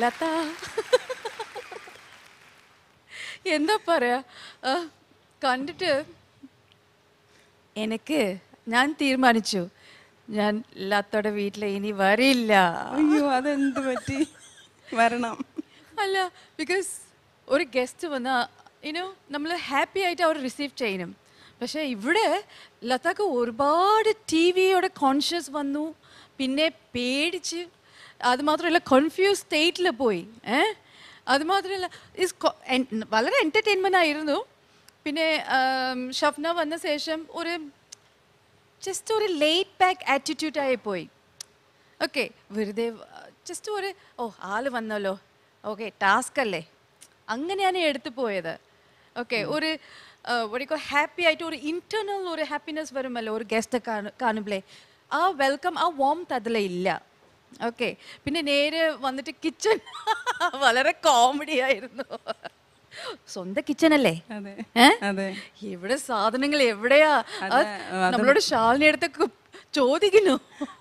ലത എന്താ പറയാ കണ്ടിട്ട് ഞാൻ തീരുമാനിച്ചു ഞാൻ ലതയുടെ വീട്ടിൽ ഇനി വരില്ല. അയ്യോ അതെന്ത് പറ്റി? വരണം. അല്ല ബിക്കോസ് ഒരു ഗസ്റ്റ് വന്നാൽ നമ്മൾ ഹാപ്പി ആയിട്ട് അവർ റിസീവ് ചെയ്യണം. പക്ഷേ ഇവിടെ ലതക്ക് ഒരുപാട് ടി വിയോടെ കോൺഷ്യസ് വന്നു, പിന്നെ പേടിച്ച്, അതുമാത്രമല്ല കൺഫ്യൂസ് സ്റ്റേറ്റിൽ പോയി. അതുമാത്രമല്ല വളരെ എൻ്റർടൈൻമെൻ്റ് ആയിരുന്നു. പിന്നെ ഷഫ്ന വന്ന ശേഷം ജസ്റ്റ് ഒരു ലേറ്റ് ബാക്ക് ആറ്റിറ്റ്യൂഡായി പോയി. ഓക്കെ, വെറുതെ ജസ്റ്റ് ആള് വന്നല്ലോ, ഓക്കെ ടാസ്ക് അല്ലേ, അങ്ങനെയാണ് എടുത്തു പോയത്. ഓക്കെ, ഹാപ്പി ആയിട്ട് ഒരു ഇന്റേണൽ ഒരു ഹാപ്പിനെസ് വരുമല്ലോ ഒരു ഗസ്റ്റ് കാണുമ്പോഴേ. ആ വെൽക്കം, ആ വാംത്ത് അതിലില്ല. ഓക്കെ, പിന്നെ നേരെ വന്നിട്ട് കിച്ചൺ വളരെ കോമഡി ആയിരുന്നു. സ്വന്തം കിച്ചൺ അല്ലേ, ഇവിടെ സാധനങ്ങൾ എവിടെയാ, നമ്മളോട് ശാലിനി അടുത്തൊക്കെ ചോദിക്കുന്നു.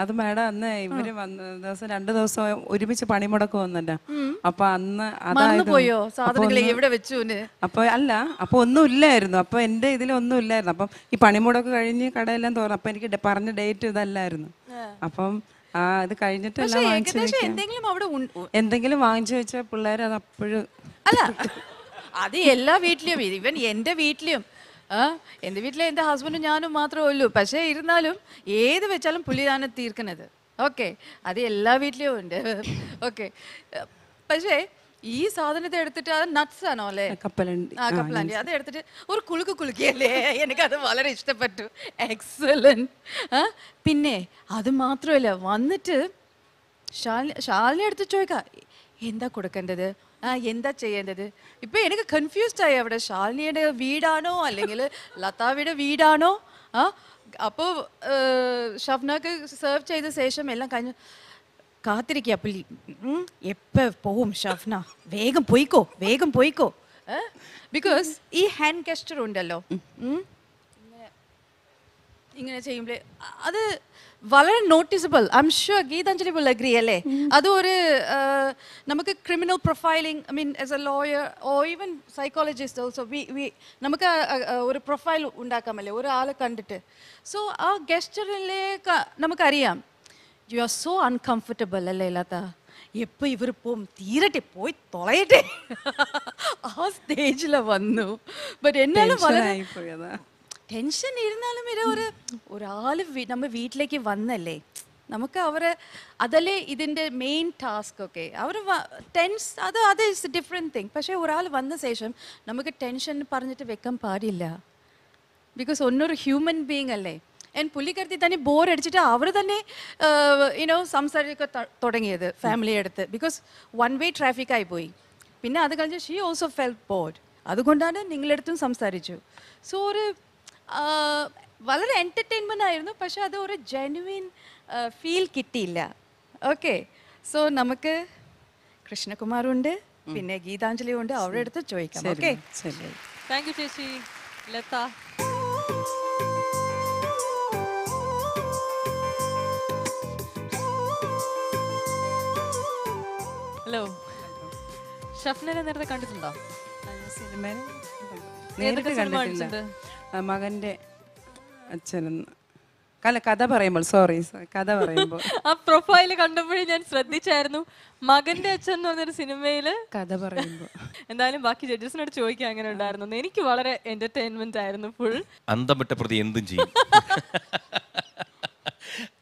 അത് മാഡം അന്ന് ഇവര് വന്ന ദിവസം 2 ദിവസം ഒരുമിച്ച് പണിമുടക്ക് വന്നല്ലോ. അപ്പൊ അന്ന് പോയോ സാധനങ്ങൾ എവിടെ വെച്ചു? അപ്പൊ ഒന്നും ഇല്ലായിരുന്നു. അപ്പൊ എന്റെ ഇതിലൊന്നും ഇല്ലായിരുന്നു. അപ്പം ഈ പണിമുടക്ക് കഴിഞ്ഞ് കടയെല്ലാം തുറന്നു. അപ്പൊ എനിക്ക് പറഞ്ഞ ഡേറ്റ് ഇതല്ലായിരുന്നു. അപ്പം ഇത് കഴിഞ്ഞിട്ടെല്ലാം എന്തെങ്കിലും വാങ്ങിച്ചു വെച്ചാൽ പിള്ളേർ അത് അപ്പോഴും അല്ല, അത് എല്ലാ വീട്ടിലും, ഈവൻ എൻ്റെ വീട്ടിലും. എൻ്റെ വീട്ടിലെ എൻ്റെ ഹസ്ബൻഡും ഞാനും മാത്രമേ ഉള്ളൂ. പക്ഷേ ഇരുന്നാലും ഏത് വെച്ചാലും പുള്ളിയാണ് തീർക്കുന്നത്. ഓക്കെ, അത് എല്ലാ വീട്ടിലും ഉണ്ട്. ഓക്കെ, പക്ഷേ ഈ സാധനത്തെ എടുത്തിട്ട് അത് നട്ട്സ് ആണോ അല്ലേ, കപ്പലണ്ടി, അത് എടുത്തിട്ട് ഒരു കുലുക്കിയല്ലേ, എനിക്കത് വളരെ ഇഷ്ടപ്പെട്ടു. എക്സലന്റ്. പിന്നെ അത് മാത്രമല്ല, വന്നിട്ട് ശാലിനി എടുത്ത് ചോദിക്കാം എന്താ കൊടുക്കേണ്ടത്, എന്താ ചെയ്യേണ്ടത്. ഇപ്പം എനിക്ക് കൺഫ്യൂസ്ഡ് ആയി. അവിടെ ശാലിനിയുടെ വീടാണോ അല്ലെങ്കിൽ ലതാവിയുടെ വീടാണോ? അപ്പോൾ ഷഫ്നക്ക് സെർവ് ചെയ്ത ശേഷം എല്ലാം കഴിഞ്ഞ് കാത്തിരിക്കുക പുള്ളി. എപ്പോൾ പോവും ഷഫ്ന, വേഗം പോയിക്കോ. ബിക്കോസ് ഈ ഹാൻഡ് ഗെസ്റ്റർ ഉണ്ടല്ലോ, ഇങ്ങനെ ചെയ്യുമ്പോൾ അത് വളരെ noticeable. I am sure Geethanjali will agree അല്ലേ? അത് നമുക്ക് criminal profiling, I mean as a lawyer or even psychologist also നമുക്ക് ഒരു പ്രൊഫൈൽ ഉണ്ടാക്കാമല്ലേ ഒരാളെ കണ്ടിട്ട്. സോ ആ ഗെസ്റ്ററിലേക്ക് നമുക്കറിയാം യു ആർ സോ അൺകംഫർട്ടബിൾ അല്ലേ ലത, എപ്പോൾ ഇവർ പോവും, തീരട്ടെ, പോയി തൊളയട്ടെ. ആ സ്റ്റേജിൽ വന്നു. ബട്ട് എന്നാലും വളരെ ടെൻഷൻ ഇരുന്നാലും ഒരാൾ നമ്മൾ വീട്ടിലേക്ക് വന്നല്ലേ, നമുക്ക് അതല്ലേ ഇതിൻ്റെ മെയിൻ ടാസ്ക്. ഒക്കെ അത് ഇസ് ഡിഫറെൻറ്റ് തിങ്. പക്ഷേ ഒരാൾ വന്ന ശേഷം നമുക്ക് ടെൻഷൻ പറഞ്ഞിട്ട് വെക്കാൻ പാടില്ല. ബിക്കോസ് ഒന്നൊരു ഹ്യൂമൻ ബീങ് അല്ലേ. പുള്ളിക്കാരത്തി തന്നെ ബോറടിച്ചിട്ട് അവർ തന്നെ സംസാരിക്കാൻ തുടങ്ങിയത് ഫാമിലി അടുത്ത്. ബിക്കോസ് വൺ വേ ട്രാഫിക്കായി പോയി. പിന്നെ അത് കഴിഞ്ഞ് ഷീ ഓൾസോ ഫെൽറ്റ് ബോർഡ്. അതുകൊണ്ടാണ് നിങ്ങളടുത്തും സംസാരിച്ചു. സോ വളരെ എൻ്റർടൈൻമെൻ്റ് ആയിരുന്നു. പക്ഷെ അത് ഒരു ജെന്യുവിൻ ഫീൽ കിട്ടിയില്ല. ഓക്കെ, സോ നമുക്ക് കൃഷ്ണകുമാറുണ്ട്, പിന്നെ ഗീതാഞ്ജലി ഉണ്ട്, അവരുടെ അടുത്ത് ചോദിക്കാം. ഓക്കെ, താങ്ക് യു ചേച്ചി. ലത, ഹലോ. ഷഫ്നനെ നേരത്തെ കണ്ടിട്ടുണ്ടോ? സിനിമയിൽ നേരിട്ട് കണ്ടിട്ടില്ല. മകന്റെ അച്ഛനെന്ന് കഥ പറയുമ്പോൾ കഥ പറയുമ്പോൾ ആ പ്രൊഫൈല് കണ്ടപ്പോഴേ ഞാൻ ശ്രദ്ധിച്ചായിരുന്നു. മകന്റെ അച്ഛൻ എന്ന് പറഞ്ഞൊരു സിനിമയില് കഥ പറയുമ്പോൾ. എന്തായാലും ബാക്കി ജഡ്ജസിനോട് ചോദിക്കാൻ അങ്ങനെ ഉണ്ടായിരുന്നു. എനിക്ക് വളരെ എന്റർടൈൻമെന്റ് ആയിരുന്നു. ഫുൾ അന്തം വിട്ട പ്രതി എന്തും ചെയ്യും.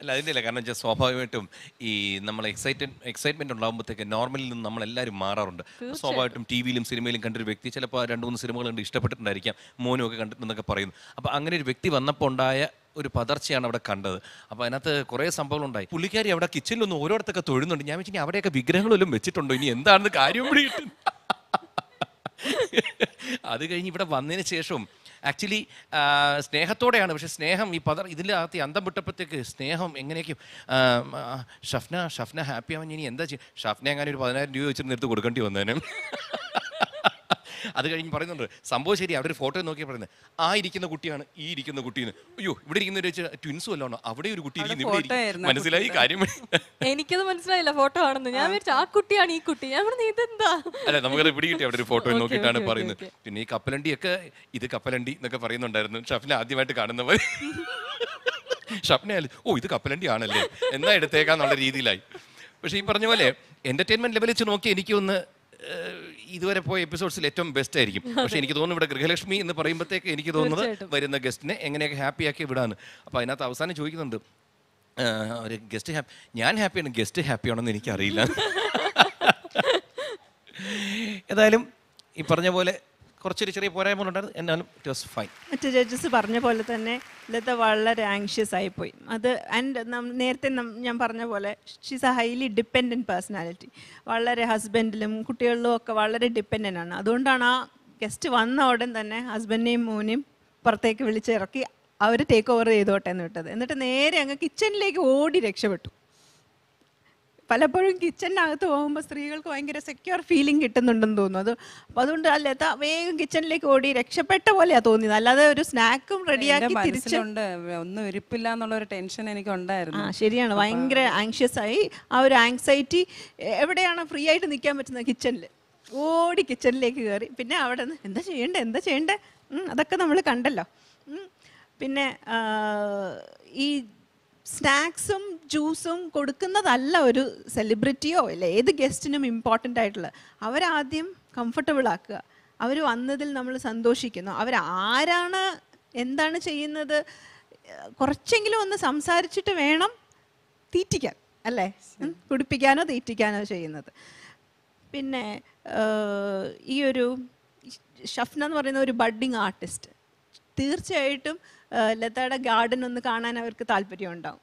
അല്ല, അതിൻ്റെ അല്ല. കാരണം വെച്ചാൽ സ്വാഭാവികമായിട്ടും ഈ നമ്മൾ എക്സൈറ്റ്മെന്റ് ഉണ്ടാകുമ്പോഴത്തേക്ക് നോർമലിൽ നിന്ന് നമ്മളെല്ലാവരും മാറാറുണ്ട്. സ്വാഭാവികമായിട്ടും ടി വിയിലും സിനിമയിലും കണ്ടൊരു വ്യക്തി ചിലപ്പോൾ 2-3 സിനിമകൾ കണ്ട് ഇഷ്ടപ്പെട്ടിട്ടുണ്ടായിരിക്കാം, മോനും ഒക്കെ കണ്ടിട്ടുണ്ടെന്നൊക്കെ പറയുന്നു. അപ്പോൾ അങ്ങനെ ഒരു വ്യക്തി വന്നപ്പോൾ ഉണ്ടായ ഒരു പതർച്ചയാണ് അവിടെ കണ്ടത്. അപ്പോൾ അതിനകത്ത് കുറേ സംഭവങ്ങളുണ്ടായി. പുള്ളിക്കാരി അവിടെ കിച്ചണിലൊന്നും ഓരോരുത്തൊക്കെ തൊഴുന്നുണ്ട്. ഞാൻ വെച്ചാൽ അവിടെയൊക്കെ വിഗ്രഹങ്ങളെല്ലാം വെച്ചിട്ടുണ്ടോ, ഇനി എന്താണെന്ന് കാര്യം പിടിയിട്ട്. അത് കഴിഞ്ഞ് ഇവിടെ വന്നതിന് ശേഷം ആക്ച്വലി സ്നേഹത്തോടെയാണ്. പക്ഷേ സ്നേഹം ഇതിനകത്ത് അന്തം വിട്ടപ്പോഴത്തേക്ക് സ്നേഹം എങ്ങനെയൊക്കെയും ഷഫ്ന ഹാപ്പി ആവാൻ ഇനി എന്താ ചെയ്യും. ഷഫ്ന അങ്ങനെ ഒരു 10,000 രൂപ വെച്ചിട്ട് എടുത്ത് കൊടുക്കേണ്ടി വന്നേനും. അത് കഴിഞ്ഞ് പറയുന്നുണ്ട് സംഭവം ശരി. അവിടെ ഒരു ഫോട്ടോ നോക്കി പറയുന്നത് ആ ഇരിക്കുന്ന കുട്ടിയാണ് ഈ ഇരിക്കുന്ന കുട്ടീന്ന്. അയ്യോ ഇവിടെ ഇരിക്കുന്ന ട്വിൻസും അല്ലാണോ, അവിടെ ഒരു കുട്ടി ഇരിക്കുന്നു, ഇവിടെ ഇരിക്കുന്നു. മനസ്സിലായി കാര്യം? എനിക്കത് മനസ്സിലായില്ല ഫോട്ടോ ആണെന്ന്. ഞാൻ വിചാരിച്ചു ആ കുട്ടിയാണ് ഈ കുട്ടി. ഞാൻ പറഞ്ഞു ഇതെന്താ? അല്ല നമുക്കത് പിടികിട്ടി. അവിടെ ഒരു ഫോട്ടോ നോക്കിയിട്ടാണ് പറയുന്നത്. പിന്നെ ഈ കപ്പലണ്ടിയൊക്കെ ഇത് കപ്പലണ്ടി എന്നൊക്കെ പറയുന്നുണ്ടായിരുന്നു. ഷഫ്ന ആദ്യമായിട്ട് കാണുന്ന പോലെ. ഷഫ്നയാലും ഓ ഇത് കപ്പലണ്ടി ആണല്ലേ എന്നാ എടുത്തേക്കാന്നുള്ള രീതിയിലായി. പക്ഷെ ഈ പറഞ്ഞ പോലെ എന്റർടൈൻമെന്റ് ലെവൽ വെച്ച് നോക്കി എനിക്ക് ഒന്ന് ഇതുവരെ പോയ എപ്പിസോഡ്സിൽ ഏറ്റവും ബെസ്റ്റ് ആയിരിക്കും. പക്ഷെ എനിക്ക് തോന്നുന്നു ഇവിടെ ഗൃഹലക്ഷ്മി എന്ന് പറയുമ്പോഴത്തേക്ക് എനിക്ക് തോന്നുന്നത് വരുന്ന ഗസ്റ്റിനെ എങ്ങനെയൊക്കെ ഹാപ്പി ആക്കി വിടാന്ന്. അപ്പോൾ അതിനകത്ത് അവസാനം ചോദിക്കുന്നുണ്ട് ഒരു ഗസ്റ്റ് ഹാപ്പി, ഞാൻ ഹാപ്പിയാണ്, ഗസ്റ്റ് ഹാപ്പിയാണെന്ന് എനിക്കറിയില്ല. ഏതായാലും ഈ പറഞ്ഞ പോലെ കുറച്ചൊരു ചെറിയ പോരായ്മകളുണ്ടായിരുന്നു, എന്നാലും ഇറ്റ് വാസ് ഫൈൻ. മറ്റു ജഡ്ജസ് പറഞ്ഞ പോലെ തന്നെ ലത വളരെ ആങ്ഷ്യസ് ആയിപ്പോയി. അത് ആൻഡ് നേരത്തെ ഞാൻ പറഞ്ഞ പോലെ she's A highly dependent personality. വളരെ ഹസ്ബൻഡിലും കുട്ടികളിലും ഒക്കെ വളരെ ഡിപ്പെൻഡൻ്റ് ആണ്. അതുകൊണ്ടാണ് ആ ഗസ്റ്റ് വന്ന ഉടൻ തന്നെ ഹസ്ബൻഡിനെയും മോനെയും പുറത്തേക്ക് വിളിച്ചിറക്കി അവർ ടേക്ക് ഓവർ ചെയ്തോട്ടെ എന്ന് വിട്ടത്. എന്നിട്ട് നേരെ അങ്ങ് കിച്ചണിലേക്ക് ഓടി രക്ഷപ്പെട്ടു. പലപ്പോഴും കിച്ചണിനകത്ത് പോകുമ്പോൾ സ്ത്രീകൾക്ക് ഭയങ്കര സെക്യൂർ ഫീലിംഗ് കിട്ടുന്നുണ്ടെന്ന് തോന്നുന്നു. അപ്പോൾ അതുകൊണ്ട് അല്ല വേഗം കിച്ചണിലേക്ക് ഓടി രക്ഷപ്പെട്ട പോലെയാണ് തോന്നിയത്. അല്ലാതെ ഒരു സ്നാക്കും റെഡിയാക്കി തിരിച്ചുണ്ട് ഒന്നും ഇരിപ്പില്ല എന്നുള്ള ഒരു ടെൻഷൻ എനിക്ക് ഉണ്ടായിരുന്നു. ശരിയാണ്, ഭയങ്കര ആങ്ഷ്യസ് ആയി. ആ ഒരു ആങ്സൈറ്റി എവിടെയാണ് ഫ്രീ ആയിട്ട് നിൽക്കാൻ പറ്റുന്നത്? കിച്ചണിൽ ഓടി കിച്ചണിലേക്ക് കയറി. പിന്നെ അവിടെ നിന്ന് എന്താ ചെയ്യണ്ടേ അതൊക്കെ നമ്മൾ കണ്ടല്ലോ. പിന്നെ ഈ സ്നാക്സും ജ്യൂസും കൊടുക്കുന്നതല്ല ഒരു സെലിബ്രിറ്റിയോ അല്ല ഏത് ഗസ്റ്റിനും ഇമ്പോർട്ടൻ്റ് ആയിട്ടുള്ളത്. അവരാദ്യം കംഫർട്ടബിൾ ആക്കുക, അവർ വന്നതിൽ നമ്മൾ സന്തോഷിക്കുന്നു, അവരാരാണ് എന്താണ് ചെയ്യുന്നത് കുറച്ചെങ്കിലും ഒന്ന് സംസാരിച്ചിട്ട് വേണം തീറ്റിക്കാൻ, അല്ലേ? കുടിപ്പിക്കാനോ തീറ്റിക്കാനോ ചെയ്യുന്നത്. പിന്നെ ഈ ഒരു ഷഫ്ന എന്ന് പറയുന്ന ഒരു ബഡ്ഡിങ് ആർട്ടിസ്റ്റ്, തീർച്ചയായിട്ടും ലതയുടെ ഗാർഡൻ ഒന്ന് കാണാൻ അവർക്ക് താല്പര്യം ഉണ്ടാവും.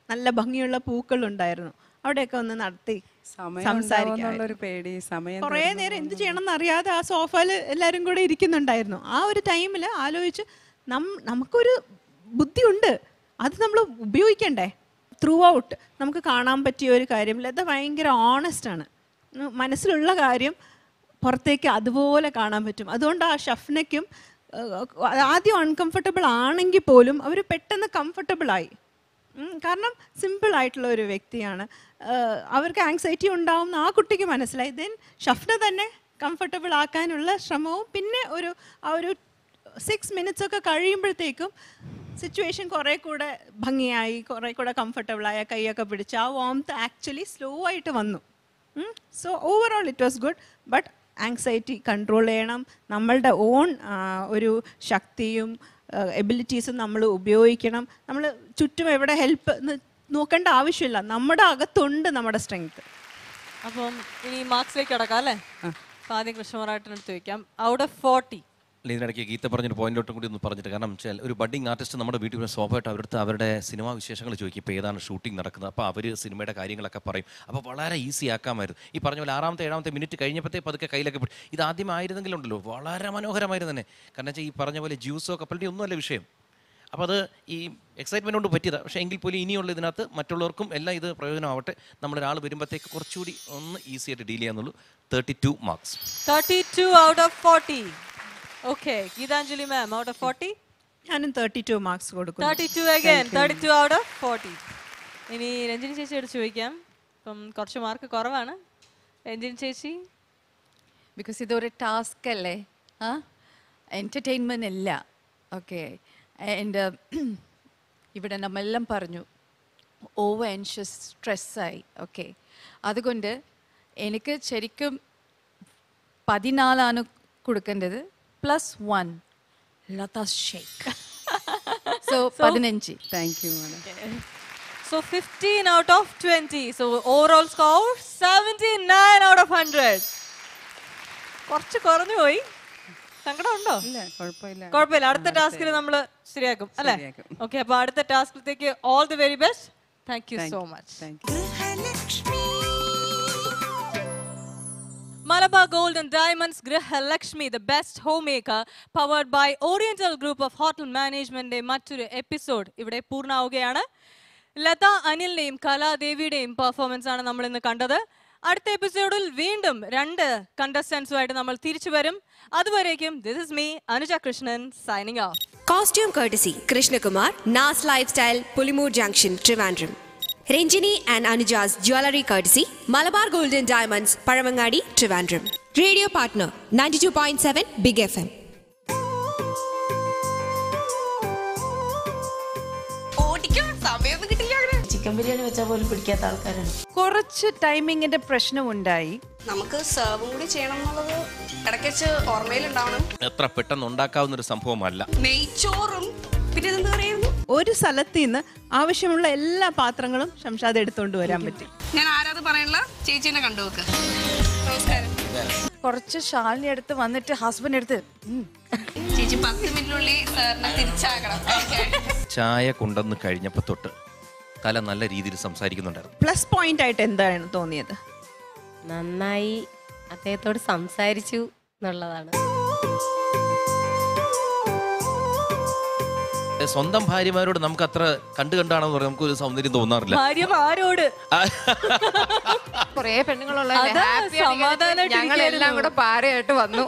നല്ല ഭംഗിയുള്ള പൂക്കളുണ്ടായിരുന്നു, അവിടെയൊക്കെ ഒന്ന് നടത്തി സംസാരിക്കാൻ. കുറേ നേരം എന്ത് ചെയ്യണം എന്നറിയാതെ ആ സോഫയിൽ എല്ലാവരും കൂടെ ഇരിക്കുന്നുണ്ടായിരുന്നു. ആ ഒരു ടൈമിൽ ആലോചിച്ച് നമുക്കൊരു ബുദ്ധിയുണ്ട്, അത് നമ്മൾ ഉപയോഗിക്കണ്ടേ? ത്രൂ ഔട്ട് നമുക്ക് കാണാൻ പറ്റിയ ഒരു കാര്യം, ലത ഭയങ്കര ഓണസ്റ്റാണ്. മനസ്സിലുള്ള കാര്യം പുറത്തേക്ക് അതുപോലെ കാണാൻ പറ്റും. അതുകൊണ്ട് ആ ഷഫ്നയ്ക്കും ആദ്യം അൺകംഫർട്ടബിൾ ആണെങ്കിൽ പോലും അവർ പെട്ടെന്ന് കംഫർട്ടബിളായി. കാരണം സിമ്പിളായിട്ടുള്ള ഒരു വ്യക്തിയാണ്. അവർക്ക് ആങ്സൈറ്റി ഉണ്ടാവും ആ കുട്ടിക്ക് മനസ്സിലായി. ദെൻ ഷഫ്ന തന്നെ കംഫർട്ടബിൾ ആക്കാനുള്ള ശ്രമവും പിന്നെ ആ ഒരു 6 minutes ഒക്കെ കഴിയുമ്പോഴത്തേക്കും സിറ്റുവേഷൻ കുറേ കൂടെ ഭംഗിയായി, കുറേ കൂടെ കംഫർട്ടബിളായ, കൈയൊക്കെ പിടിച്ച് ആ വാംത്ത് ആക്ച്വലി സ്ലോ ആയിട്ട് വന്നു. So overall it was good. But anxiety control ചെയ്യണം. നമ്മളുടെ ഓൺ ഒരു ശക്തിയും എബിലിറ്റീസും നമ്മൾ ഉപയോഗിക്കണം. നമ്മൾ ചുറ്റും എവിടെ ഹെൽപ്പ് നോക്കേണ്ട ആവശ്യമില്ല, നമ്മുടെ അകത്തുണ്ട് നമ്മുടെ സ്ട്രെങ്ത്. അപ്പം ഇനി മാർക്സിലേക്ക് കടക്കാം അല്ലേ? ആദ്യം കൃഷ്ണമറാട്ടിനടുത്ത് വയ്ക്കാം. ഔട്ട് ഓഫ് 40 ഇതിനിടയ്ക്ക് ഗീത പറഞ്ഞൊരു പോയിന്റോട്ടും കൂടി ഒന്ന് പറഞ്ഞിട്ട്, കാരണം വെച്ചാൽ ഒരു ബഡ്ഡിങ് ആർട്ടിസ്റ്റ് നമ്മുടെ വീട്ടിൽ സ്വാഭാവികമായിട്ട് അവരുടെ സിനിമാ വിശേഷങ്ങൾ ചോദിക്കും. ഇപ്പോൾ ഏതാണ് ഷൂട്ടിംഗ് നടക്കുന്നത്, അപ്പോൾ അവർ സിനിമയുടെ കാര്യങ്ങളൊക്കെ പറയും. അപ്പോൾ വളരെ ഈസി ആക്കാമായിരുന്നു. ഈ പറഞ്ഞ പോലെ 6ാമത്തെ 7ാമത്തെ മിനിറ്റ് കഴിഞ്ഞപ്പോഴത്തേക്ക് അതൊക്കെ കയ്യിലൊക്കെ പിടിക്കും. ഇത് ആദ്യം ആയിരുന്നെങ്കിലുണ്ടല്ലോ വളരെ മനോഹരമായിരുന്നു തന്നെ. കാരണം വെച്ചാൽ ഈ പറഞ്ഞ പോലെ ജ്യൂസോ കപ്പലിൻ്റെ ഒന്നുമല്ല വിഷയം. അപ്പോൾ അത് ഈ എക്സൈറ്റ്മെൻറ്റ് കൊണ്ട് പറ്റിയതാണ്. പക്ഷേ എങ്കിൽ പോലും ഇനിയുള്ള ഇതിനകത്ത് മറ്റുള്ളവർക്കും എല്ലാം ഇത് പ്രയോജനമാവട്ടെ. നമ്മളൊരാൾ വരുമ്പോഴത്തേക്ക് കുറച്ചുകൂടി ഒന്ന് ഈസി ആയിട്ട് deal ചെയ്യാന്നുള്ളൂ. 32 marks. 32 out of 40. Okay, Geetanjali ma'am, out of 40? ഞാനും 32 മാർക്സ് കൊടുക്കും. 32 again, 32 out of 40. ഇനി രഞ്ജിനി ചേച്ചിയോട് ചോദിക്കാം. ഇപ്പം കുറച്ച് മാർക്ക് കുറവാണ്. രഞ്ജിനി ചേച്ചി, ബിക്കോസ് ഇതൊരു ടാസ്ക് അല്ലേ, എൻ്റർടൈൻമെൻ്റ് അല്ല. ഓക്കെ, ആൻഡ് ഇവിടെ നമ്മളെല്ലാം പറഞ്ഞു ഓവർ ആൻഷ്യസ് സ്ട്രെസ്സായി. ഓക്കെ, അതുകൊണ്ട് എനിക്ക് ശരിക്കും 14 കൊടുക്കേണ്ടത്, +1 Latha Sheikh. So 15. Thank you madam. so 15 out of 20. So overall score 79 out of 100. കുറച്ച് കുറഞ്ഞു പോയി, സങ്കടം ഉണ്ടോ? ഇല്ല, കുഴപ്പമില്ല. കുഴപ്പമില്ല, അടുത്ത ടാസ്കിൽ നമ്മൾ ശരിയാക്കും അല്ലേ? ഓക്കെ, അപ്പോൾ അടുത്ത ടാസ്കിലേക്ക് all the very best. Thank you so much. Malabar Gold and Diamonds Grihalakshmi, the best homemaker, powered by Oriental Group of Hotel Management. മറ്റൊരു എപ്പിസോഡ് ഇവിടെ പൂർണ്ണമാവുകയാണ്. ലത അനിലിന്റെയും കലാദേവിയുടെയും പെർഫോമൻസ് ആണ് നമ്മൾ ഇന്ന് കണ്ടത്. അടുത്ത എപ്പിസോഡിൽ വീണ്ടും 2 കണ്ടസ്റ്റൻസുമായിട്ട് നമ്മൾ തിരിച്ചു വരും. അതുവരേക്കും this is me Anuja Krishnan signing off. Costume courtesy Krishnakumar, Nas Lifestyle, Pulimur Junction, Trivandrum. Ranjini and Anuja's jewelry courtesy Malabar Golden Diamonds, Paravangadi, Trivandrum. Radio partner 92.7 Big FM. Chicken biryani വെച്ചാൽ പോലും പിടിക്കാത്ത ആൾക്കാരാണ്. കുറച്ച് ടൈമിങ്ങിന്റെ പ്രശ്നമുണ്ടായി. നമുക്ക് സെർവും കൂടി ചെയ്യണം എന്നുള്ളത് ഇടയ്ക്ക് ഓർമ്മയിലുണ്ടാവണം. എത്ര പെട്ടെന്ന് ഉണ്ടാക്കാവുന്ന ഒരു സംഭവമല്ല. നെയ്ച്ചോറും പിന്നെ ഇതെന്ത് പറയുന്നു, ഒരു സ്ഥലത്ത് നിന്ന് ആവശ്യമുള്ള എല്ലാ പാത്രങ്ങളും ഷംഷാദ് എടുത്തുകൊണ്ട് വരാൻ പറ്റി. ഞാൻ ആരാത് പറയാനുള്ള ചേച്ചീനെ കണ്ടുവെക്ക്. നമസ്കാരം. കുറച്ച് ശാലിനി അടുത്ത് വന്നിട്ട് ഹസ്ബൻഡ് എടുത്ത് ചേച്ചി 10 മിനിറ്റിനുള്ളിൽ സാറിനെ തിരിച്ചാക്കണം. ചായ കൊണ്ടുവന്ന് കഴിഞ്ഞപ്പോൾ തൊട്ട് കല നല്ല രീതിയിൽ സംസാരിക്കുന്നുണ്ടായിരുന്നു. പ്ലസ് പോയിന്റ് ആയിട്ട് എന്താണ് തോന്നിയത്? നന്നായി അദ്ദേഹത്തോട് സംസാരിച്ചു എന്നുള്ളതാണ്. സ്വന്തം ഭാര്യമാരോട് നമുക്ക് അത്ര കണ്ടാണെന്ന് പറയാം, നമുക്ക് ഒരു സൗന്ദര്യം തോന്നാറില്ല. ഭാര്യമാരോട് കൊറേ പെണ്ണുങ്ങളുള്ള അതാ സമാധാനമായിട്ട് ഞങ്ങളെല്ലാം കൂടെ പാരയായിട്ട് വന്നു.